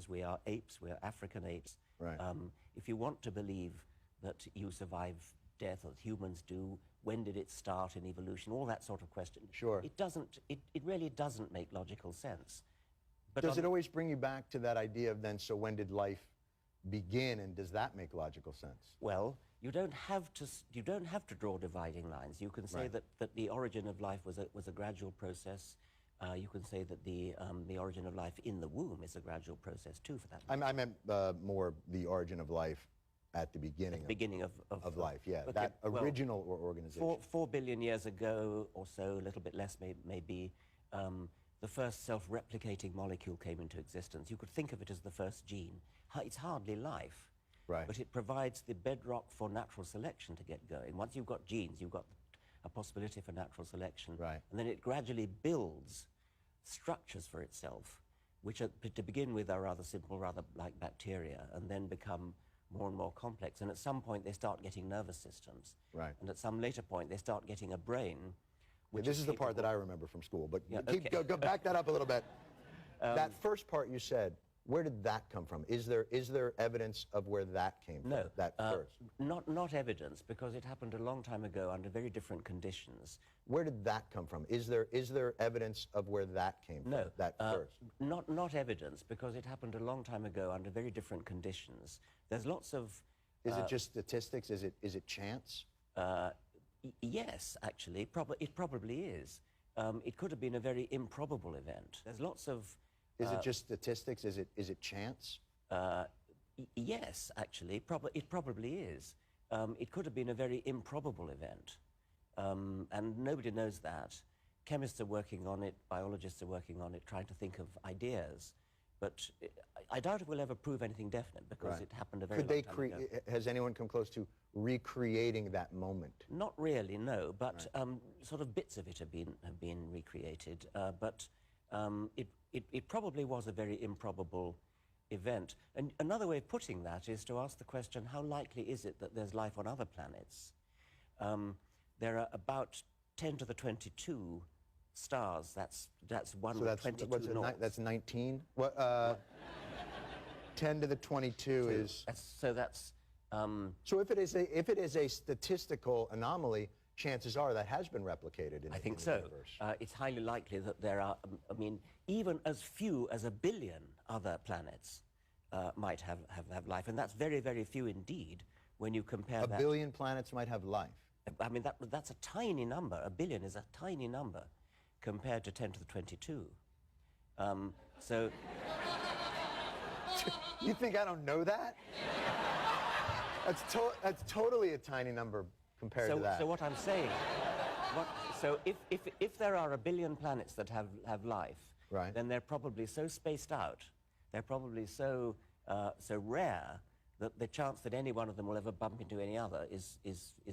We are apes, we are African apes. Right. If you want to believe that you survive death, or that humans do, when did it start in evolution, all that sort of question. Sure. It really doesn't make logical sense. But does it always bring you back to that idea of then, so when did life begin, and does that make logical sense? Well, you don't have to draw dividing lines. You can say Right. that the origin of life was a gradual process. You can say that the origin of life in the womb is a gradual process too, for that matter. I meant more the origin of life at the beginning. Of life, yeah. But that well, original organization. 4 billion years ago or so, a little bit less maybe, the first self-replicating molecule came into existence. You could think of it as the first gene. It's hardly life, Right. but it provides the bedrock for natural selection to get going. Once you've got genes, you've got a possibility for natural selection. Right. And then it gradually builds structures for itself, which to begin with are rather simple, rather like bacteria, and then become more and more complex. And at some point they start getting nervous systems. Right. And at some later point they start getting a brain. Yeah, this is the part that I remember from school, but Yeah, go back that up a little bit. That first part you said, where did that come from? Is there evidence of where that came from? No, That first. not evidence, because it happened a long time ago under very different conditions. Where did that come from? Is there evidence of where that came from? No, That first. not evidence, because it happened a long time ago under very different conditions. There's lots of. Is it just statistics? Is it chance? Yes, actually, it probably is. It could have been a very improbable event. There's lots of. Is it just statistics? Is it chance? Yes, actually, it probably is. It could have been a very improbable event, and nobody knows that. Chemists are working on it, biologists are working on it, trying to think of ideas. But I doubt if we'll ever prove anything definite, because Right. it happened a very Could long time ago. Has anyone come close to recreating that moment? Not really, no. But sort of bits of it have been recreated. But it probably was a very improbable event. And another way of putting that is to ask the question: how likely is it that there's life on other planets? There are about 10 to the 22 stars. That's 1 So with that's 22 noughts. that's 19. What? 10 to the 22 is. So that's. So if it is a statistical anomaly, chances are that has been replicated in, I think the so. universe. It's highly likely that there are, I mean, even as few as 1 billion other planets might have life, and that's very, very few indeed when you compare that. 1 billion planets might have life. I mean, that's a tiny number. 1 billion is a tiny number compared to 10 to the 22. So. You think I don't know that? That's totally a tiny number compared to that. So what I'm saying, so if there are 1 billion planets that have life, Right. then they're probably so spaced out, they're probably so rare that the chance that any one of them will ever bump into any other is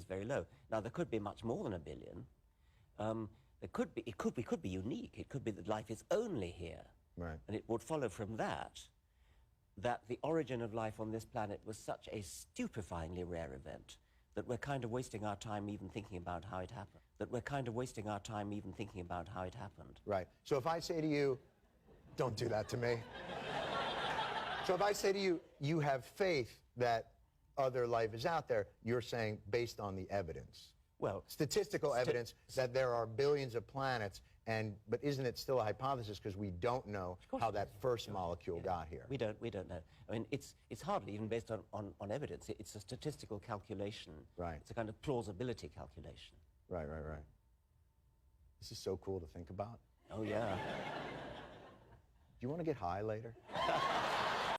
very low. Now there could be much more than 1 billion. It could be unique. It could be that life is only here, Right. and it would follow from that the origin of life on this planet was such a stupefyingly rare event that we're kind of wasting our time even thinking about how it happened. Right. So if I say to you, don't do that to me. So if I say to you, you have faith that other life is out there, you're saying based on the evidence. Well, Statistical evidence that there are billions of planets, but isn't it still a hypothesis because we don't know how that first molecule got here? We don't know. I mean, it's hardly even based on evidence. It's a statistical calculation. Right. It's a kind of plausibility calculation. Right. This is so cool to think about. Oh, yeah. Do you want to get high later?